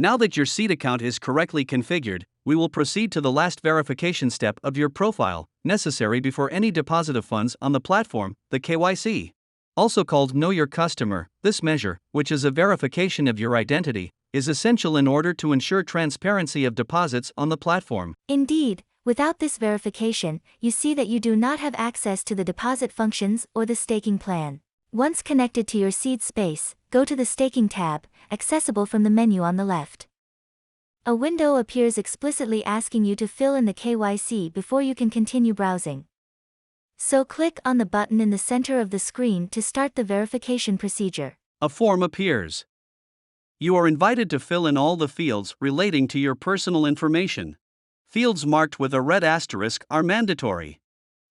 Now that your Seed account is correctly configured, we will proceed to the last verification step of your profile, necessary before any deposit of funds on the platform, the KYC. Also called Know Your Customer, this measure, which is a verification of your identity, is essential in order to ensure transparency of deposits on the platform. Indeed, without this verification, you see that you do not have access to the deposit functions or the staking plan. Once connected to your Seed space, go to the Staking tab, accessible from the menu on the left. A window appears explicitly asking you to fill in the KYC before you can continue browsing. So click on the button in the center of the screen to start the verification procedure. A form appears. You are invited to fill in all the fields relating to your personal information. Fields marked with a red asterisk are mandatory.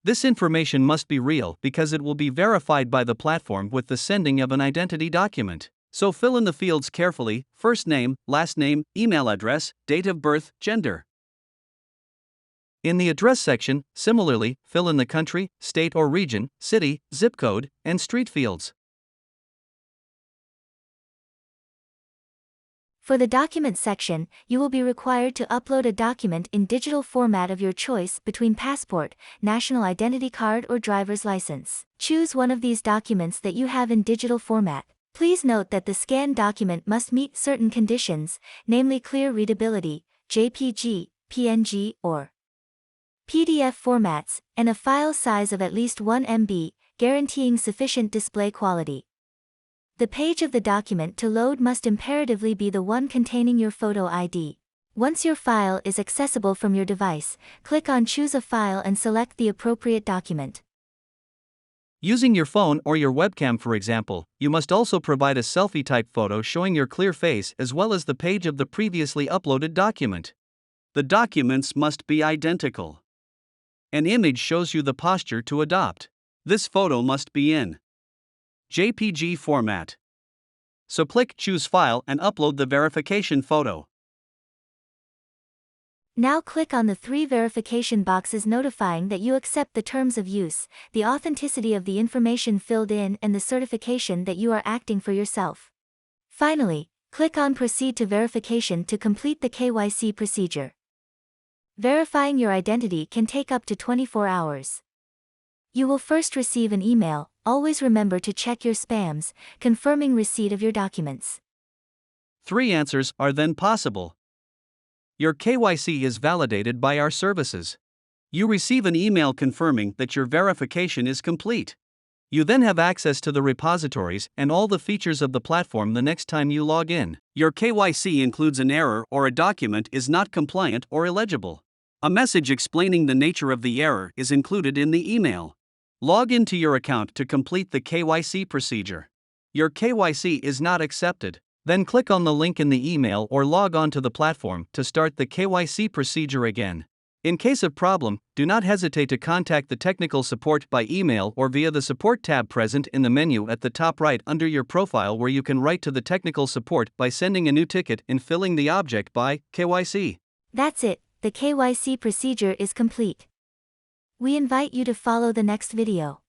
This information must be real because it will be verified by the platform with the sending of an identity document. So fill in the fields carefully: first name, last name, email address, date of birth, gender. In the address section, similarly, fill in the country, state or region, city, zip code, and street fields. For the document section, you will be required to upload a document in digital format of your choice between passport, national identity card, or driver's license. Choose one of these documents that you have in digital format. Please note that the scanned document must meet certain conditions, namely clear readability, JPG, PNG, or PDF formats, and a file size of at least 1 MB, guaranteeing sufficient display quality. The page of the document to load must imperatively be the one containing your photo ID. Once your file is accessible from your device, click on Choose a File and select the appropriate document. Using your phone or your webcam, for example, you must also provide a selfie-type photo showing your clear face as well as the page of the previously uploaded document. The documents must be identical. An image shows you the posture to adopt. This photo must be in JPG format. So click Choose File and upload the verification photo. Now click on the 3 verification boxes notifying that you accept the terms of use, the authenticity of the information filled in, and the certification that you are acting for yourself. Finally, click on Proceed to Verification to complete the KYC procedure. Verifying your identity can take up to 24 hours. You will first receive an email. Always remember to check your spams, confirming receipt of your documents. 3 answers are then possible. Your KYC is validated by our services. You receive an email confirming that your verification is complete. You then have access to the repositories and all the features of the platform the next time you log in. Your KYC includes an error or a document is not compliant or illegible. A message explaining the nature of the error is included in the email. Log into your account to complete the KYC procedure. Your KYC is not accepted. Then click on the link in the email or log on to the platform to start the KYC procedure again. In case of problem, do not hesitate to contact the technical support by email or via the support tab present in the menu at the top right under your profile, where you can write to the technical support by sending a new ticket and filling the object by KYC. That's it, the KYC procedure is complete. We invite you to follow the next video.